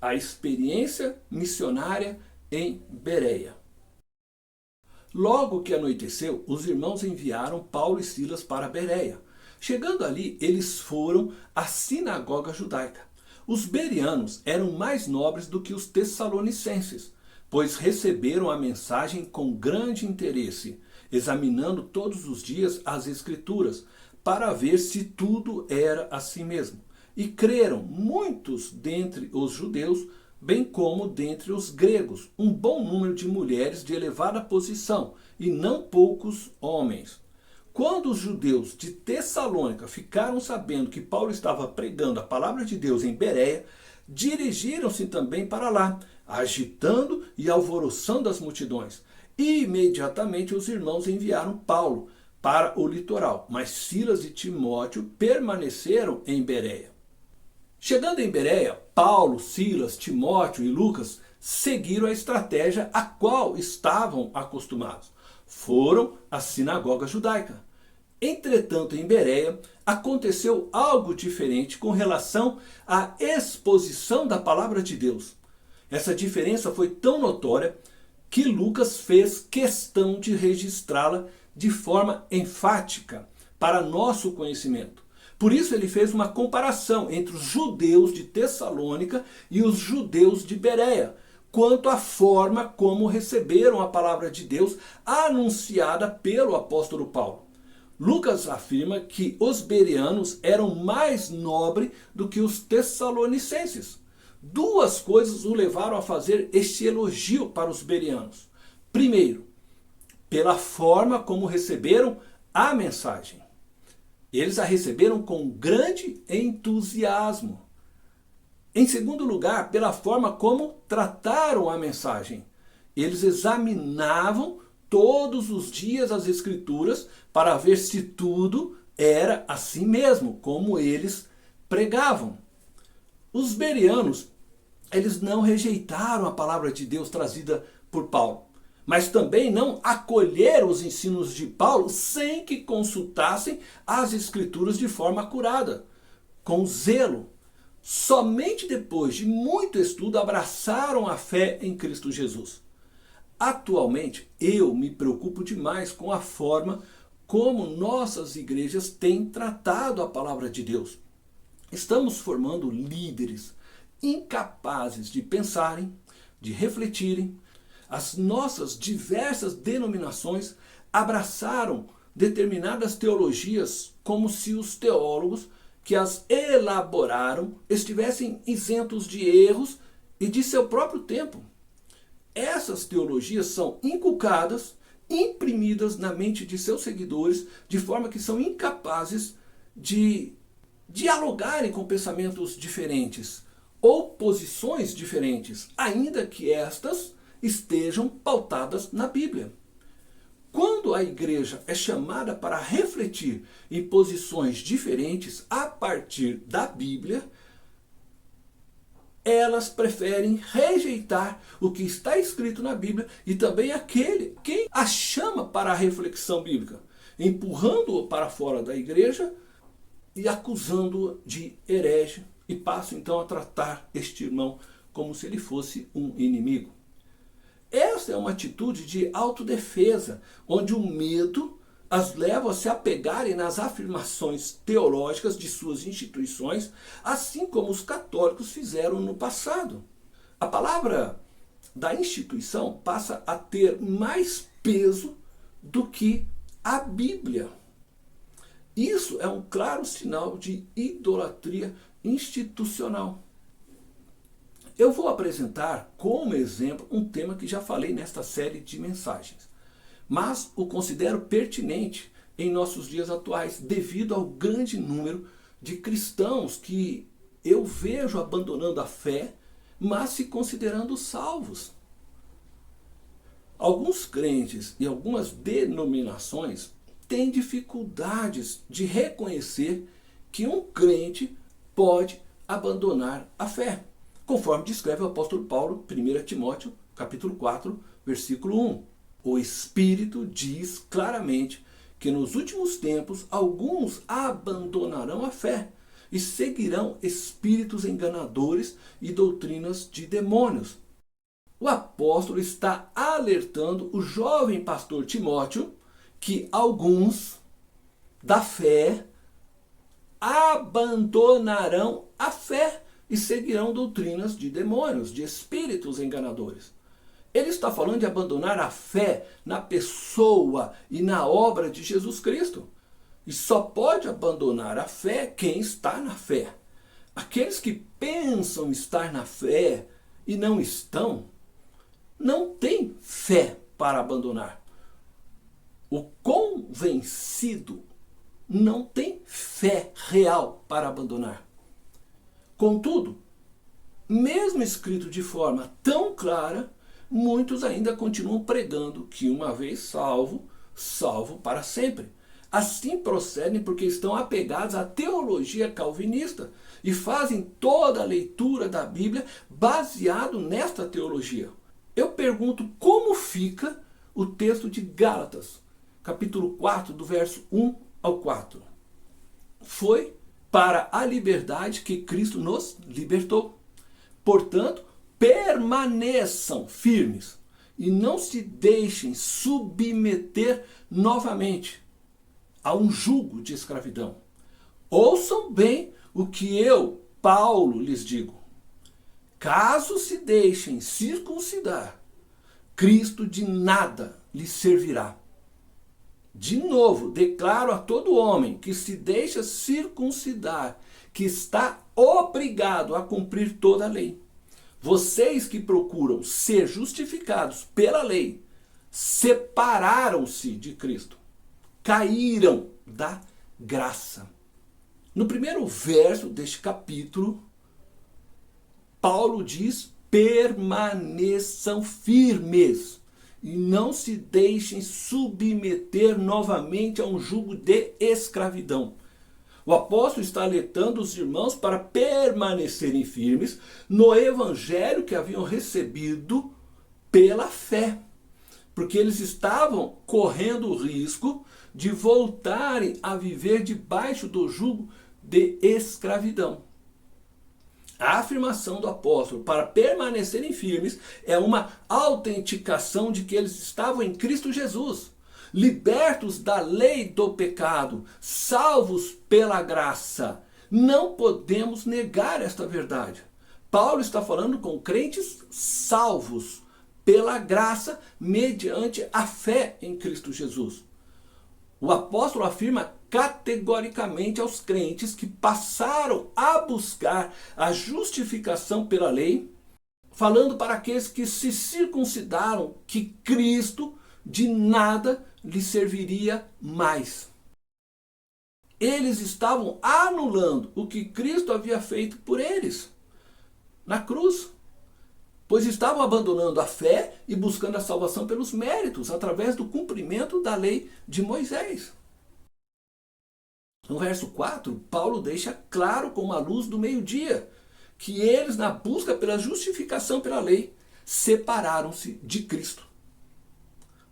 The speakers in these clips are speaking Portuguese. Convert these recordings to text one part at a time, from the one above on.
a experiência missionária em Bereia. Logo que anoiteceu, os irmãos enviaram Paulo e Silas para Bereia. Chegando ali, eles foram à sinagoga judaica. Os bereanos eram mais nobres do que os tessalonicenses, pois receberam a mensagem com grande interesse, examinando todos os dias as Escrituras, para ver se tudo era assim mesmo. E creram muitos dentre os judeus, bem como dentre os gregos, um bom número de mulheres de elevada posição, e não poucos homens. Quando os judeus de Tessalônica ficaram sabendo que Paulo estava pregando a palavra de Deus em Bereia, dirigiram-se também para lá, agitando e alvoroçando as multidões. E imediatamente os irmãos enviaram Paulo para o litoral, mas Silas e Timóteo permaneceram em Bereia. Chegando em Bereia, Paulo, Silas, Timóteo e Lucas seguiram a estratégia a qual estavam acostumados. Foram à sinagoga judaica. Entretanto, em Bereia, aconteceu algo diferente com relação à exposição da palavra de Deus. Essa diferença foi tão notória que Lucas fez questão de registrá-la de forma enfática para nosso conhecimento. Por isso ele fez uma comparação entre os judeus de Tessalônica e os judeus de Bereia, quanto à forma como receberam a palavra de Deus anunciada pelo apóstolo Paulo. Lucas afirma que os bereanos eram mais nobres do que os tessalonicenses. Duas coisas o levaram a fazer este elogio para os bereanos. Primeiro, pela forma como receberam a mensagem. Eles a receberam com grande entusiasmo. Em segundo lugar, pela forma como trataram a mensagem. Eles examinavam todos os dias as Escrituras para ver se tudo era assim mesmo, como eles pregavam. Os bereanos, eles não rejeitaram a palavra de Deus trazida por Paulo, mas também não acolheram os ensinos de Paulo sem que consultassem as Escrituras de forma acurada, com zelo. Somente depois de muito estudo abraçaram a fé em Cristo Jesus. Atualmente, eu me preocupo demais com a forma como nossas igrejas têm tratado a palavra de Deus. Estamos formando líderes incapazes de pensarem, de refletirem. As nossas diversas denominações abraçaram determinadas teologias como se os teólogos que as elaboraram estivessem isentos de erros e de seu próprio tempo. Essas teologias são inculcadas, imprimidas na mente de seus seguidores, de forma que são incapazes de dialogarem com pensamentos diferentes ou posições diferentes, ainda que estas estejam pautadas na Bíblia. Quando a igreja é chamada para refletir em posições diferentes a partir da Bíblia, elas preferem rejeitar o que está escrito na Bíblia e também quem a chama para a reflexão bíblica, empurrando-o para fora da igreja e acusando-o de herege, e passam então a tratar este irmão como se ele fosse um inimigo. Essa é uma atitude de autodefesa, onde o medo as leva a se apegarem nas afirmações teológicas de suas instituições, assim como os católicos fizeram no passado. A palavra da instituição passa a ter mais peso do que a Bíblia. Isso é um claro sinal de idolatria institucional. Eu vou apresentar como exemplo um tema que já falei nesta série de mensagens, mas o considero pertinente em nossos dias atuais, devido ao grande número de cristãos que eu vejo abandonando a fé, mas se considerando salvos. Alguns crentes e algumas denominações têm dificuldades de reconhecer que um crente pode abandonar a fé, conforme descreve o apóstolo Paulo, 1 Timóteo, capítulo 4, versículo 1. O Espírito diz claramente que nos últimos tempos alguns abandonarão a fé, e seguirão espíritos enganadores e doutrinas de demônios. O apóstolo está alertando o jovem pastor Timóteo que alguns da fé abandonarão a fé e seguirão doutrinas de demônios, de espíritos enganadores. Ele está falando de abandonar a fé na pessoa e na obra de Jesus Cristo. E só pode abandonar a fé quem está na fé. Aqueles que pensam estar na fé e não estão, não têm fé para abandonar. O convencido não tem fé real para abandonar. Contudo, mesmo escrito de forma tão clara, muitos ainda continuam pregando que uma vez salvo, salvo para sempre. Assim procedem porque estão apegados à teologia calvinista e fazem toda a leitura da Bíblia baseado nesta teologia. Eu pergunto como fica o texto de Gálatas, capítulo 4, do verso 1 ao 4. Foi para a liberdade que Cristo nos libertou. Portanto, permaneçam firmes e não se deixem submeter novamente a um jugo de escravidão. Ouçam bem o que eu, Paulo, lhes digo. Caso se deixem circuncidar, Cristo de nada lhes servirá. De novo, declaro a todo homem que se deixa circuncidar, que está obrigado a cumprir toda a lei. Vocês que procuram ser justificados pela lei, separaram-se de Cristo, caíram da graça. No primeiro verso deste capítulo, Paulo diz: permaneçam firmes e não se deixem submeter novamente a um jugo de escravidão. O apóstolo está alertando os irmãos para permanecerem firmes no evangelho que haviam recebido pela fé, porque eles estavam correndo o risco de voltarem a viver debaixo do jugo de escravidão. A afirmação do apóstolo para permanecerem firmes é uma autenticação de que eles estavam em Cristo Jesus, libertos da lei do pecado, salvos pela graça. Não podemos negar esta verdade. Paulo está falando com crentes salvos pela graça mediante a fé em Cristo Jesus. O apóstolo afirma categoricamente aos crentes que passaram a buscar a justificação pela lei, falando para aqueles que se circuncidaram que Cristo de nada lhes serviria mais. Eles estavam anulando o que Cristo havia feito por eles na cruz, pois estavam abandonando a fé e buscando a salvação pelos méritos, através do cumprimento da lei de Moisés. No verso 4, Paulo deixa claro como a luz do meio-dia que eles, na busca pela justificação pela lei, separaram-se de Cristo.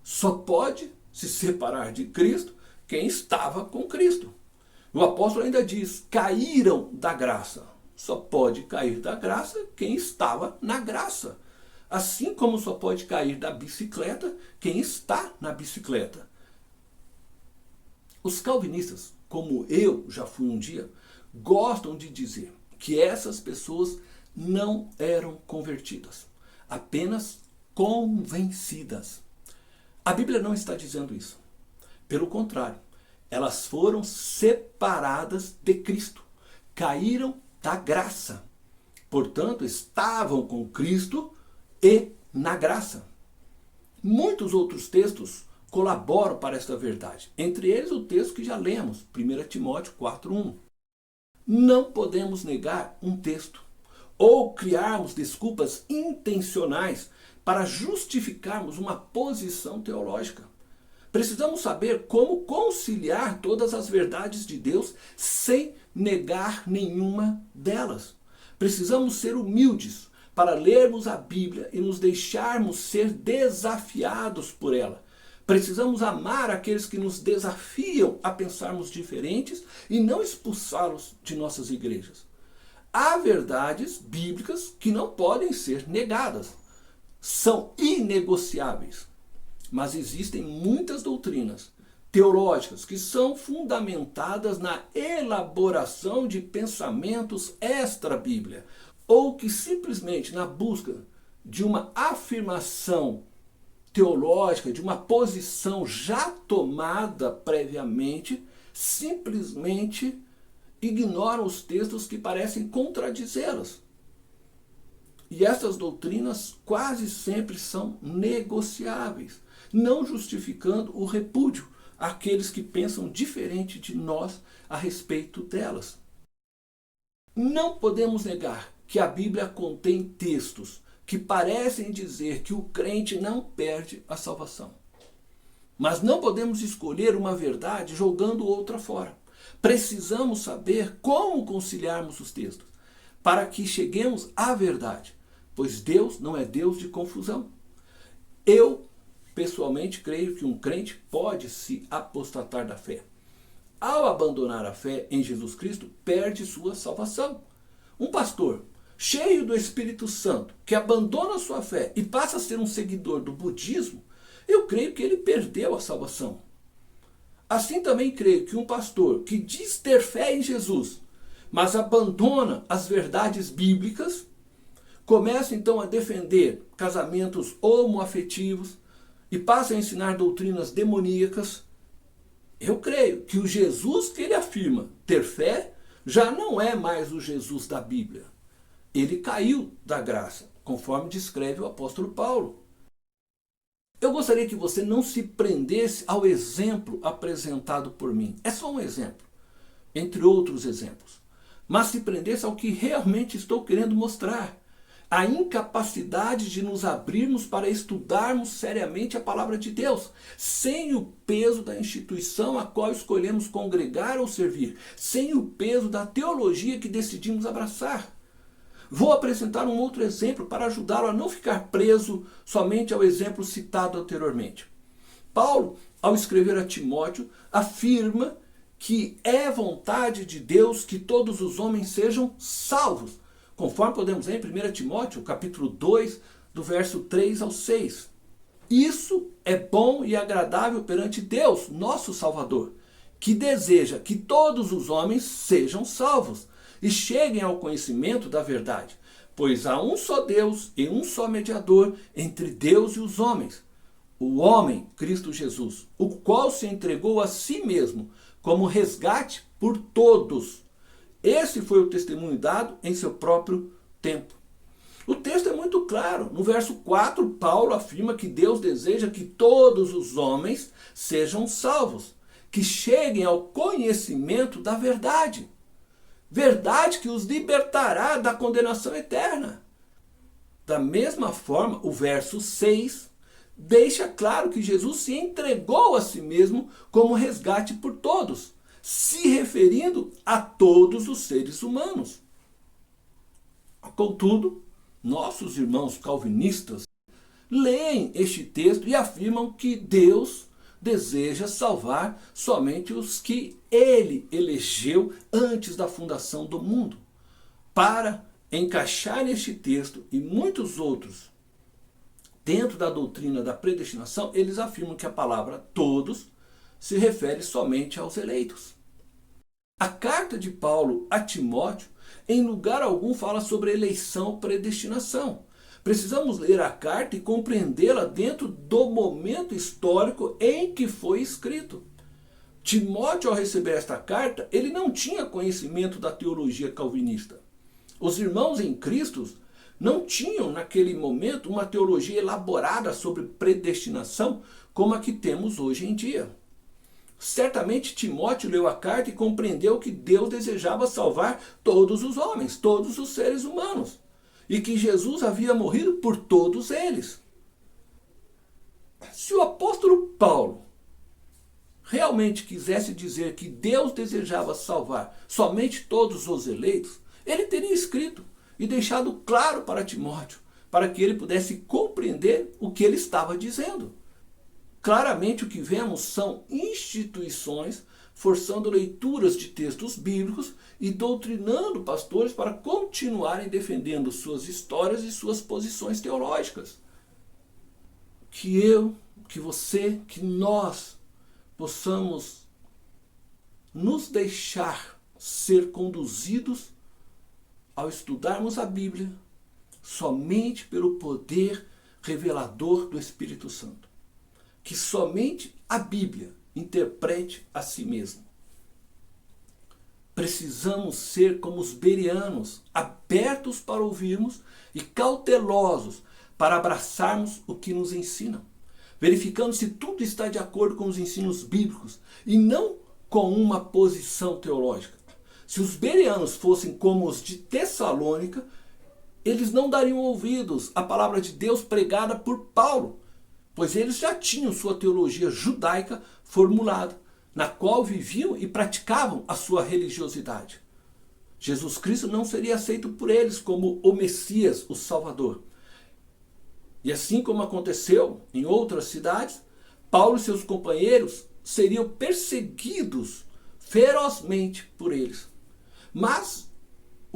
Só pode se separar de Cristo quem estava com Cristo. O apóstolo ainda diz: caíram da graça. Só pode cair da graça quem estava na graça. Assim como só pode cair da bicicleta quem está na bicicleta. Os calvinistas, como eu já fui um dia, gostam de dizer que essas pessoas não eram convertidas, apenas convencidas. A Bíblia não está dizendo isso. Pelo contrário, elas foram separadas de Cristo, caíram da graça. Portanto, estavam com Cristo e na graça. Muitos outros textos colaboram para esta verdade. Entre eles o texto que já lemos, 1 Timóteo 4:1. Não podemos negar um texto ou criarmos desculpas intencionais para justificarmos uma posição teológica. Precisamos saber como conciliar todas as verdades de Deus sem negar nenhuma delas. Precisamos ser humildes para lermos a Bíblia e nos deixarmos ser desafiados por ela, Precisamos amar aqueles que nos desafiam a pensarmos diferentes e não expulsá-los de nossas igrejas. Há verdades bíblicas que não podem ser negadas. São inegociáveis. Mas existem muitas doutrinas teológicas que são fundamentadas na elaboração de pensamentos extra-bíblia, ou que simplesmente na busca de uma afirmação teológica, de uma posição já tomada previamente, simplesmente ignoram os textos que parecem contradizê-las. E essas doutrinas quase sempre são negociáveis, não justificando o repúdio àqueles que pensam diferente de nós a respeito delas. Não podemos negar que a Bíblia contém textos que parecem dizer que o crente não perde a salvação. Mas não podemos escolher uma verdade jogando outra fora. Precisamos saber como conciliarmos os textos, para que cheguemos à verdade, pois Deus não é Deus de confusão. Eu, pessoalmente, creio que um crente pode se apostatar da fé. Ao abandonar a fé em Jesus Cristo, perde sua salvação. Um pastor cheio do Espírito Santo, que abandona sua fé e passa a ser um seguidor do budismo, eu creio que ele perdeu a salvação. Assim também creio que um pastor que diz ter fé em Jesus, mas abandona as verdades bíblicas, começa então a defender casamentos homoafetivos e passa a ensinar doutrinas demoníacas, eu creio que o Jesus que ele afirma ter fé já não é mais o Jesus da Bíblia. Ele caiu da graça, conforme descreve o apóstolo Paulo. Eu gostaria que você não se prendesse ao exemplo apresentado por mim. É só um exemplo, entre outros exemplos. Mas se prendesse ao que realmente estou querendo mostrar. A incapacidade de nos abrirmos para estudarmos seriamente a palavra de Deus, sem o peso da instituição a qual escolhemos congregar ou servir, sem o peso da teologia que decidimos abraçar. Vou apresentar um outro exemplo para ajudá-lo a não ficar preso somente ao exemplo citado anteriormente. Paulo, ao escrever a Timóteo, afirma que é vontade de Deus que todos os homens sejam salvos, conforme podemos ver em 1 Timóteo, capítulo 2, do verso 3 ao 6. Isso é bom e agradável perante Deus, nosso Salvador, que deseja que todos os homens sejam salvos e cheguem ao conhecimento da verdade, pois há um só Deus e um só mediador entre Deus e os homens, o homem, Cristo Jesus, o qual se entregou a si mesmo como resgate por todos. Esse foi o testemunho dado em seu próprio tempo. O texto é muito claro. No verso 4, Paulo afirma que Deus deseja que todos os homens sejam salvos, que cheguem ao conhecimento da verdade. Verdade que os libertará da condenação eterna. Da mesma forma, o verso 6 deixa claro que Jesus se entregou a si mesmo como resgate por todos, se referindo a todos os seres humanos. Contudo, nossos irmãos calvinistas leem este texto e afirmam que Deus deseja salvar somente os que ele elegeu antes da fundação do mundo. Para encaixar neste texto e muitos outros dentro da doutrina da predestinação, eles afirmam que a palavra todos se refere somente aos eleitos. A carta de Paulo a Timóteo, em lugar algum, fala sobre eleição ou predestinação. Precisamos ler a carta e compreendê-la dentro do momento histórico em que foi escrito. Timóteo, ao receber esta carta, ele não tinha conhecimento da teologia calvinista. Os irmãos em Cristo não tinham, naquele momento, uma teologia elaborada sobre predestinação como a que temos hoje em dia. Certamente Timóteo leu a carta e compreendeu que Deus desejava salvar todos os homens, todos os seres humanos, e que Jesus havia morrido por todos eles. Se o apóstolo Paulo realmente quisesse dizer que Deus desejava salvar somente todos os eleitos, ele teria escrito e deixado claro para Timóteo, para que ele pudesse compreender o que ele estava dizendo. claramente o que vemos são instituições forçando leituras de textos bíblicos e doutrinando pastores para continuarem defendendo suas histórias e suas posições teológicas. Que eu, que você, que nós possamos nos deixar ser conduzidos ao estudarmos a Bíblia somente pelo poder revelador do Espírito Santo. Que somente a Bíblia interprete a si mesma. Precisamos ser como os bereanos, abertos para ouvirmos e cautelosos para abraçarmos o que nos ensinam, verificando se tudo está de acordo com os ensinos bíblicos e não com uma posição teológica. Se os bereanos fossem como os de Tessalônica, eles não dariam ouvidos à palavra de Deus pregada por Paulo, pois eles já tinham sua teologia judaica formulada, na qual viviam e praticavam a sua religiosidade. Jesus Cristo não seria aceito por eles como o Messias, o Salvador. E assim como aconteceu em outras cidades, Paulo e seus companheiros seriam perseguidos ferozmente por eles. Mas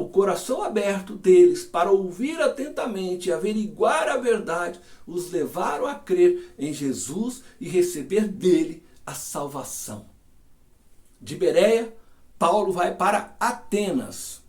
o coração aberto deles para ouvir atentamente e averiguar a verdade os levaram a crer em Jesus e receber dele a salvação. De Bereia, Paulo vai para Atenas.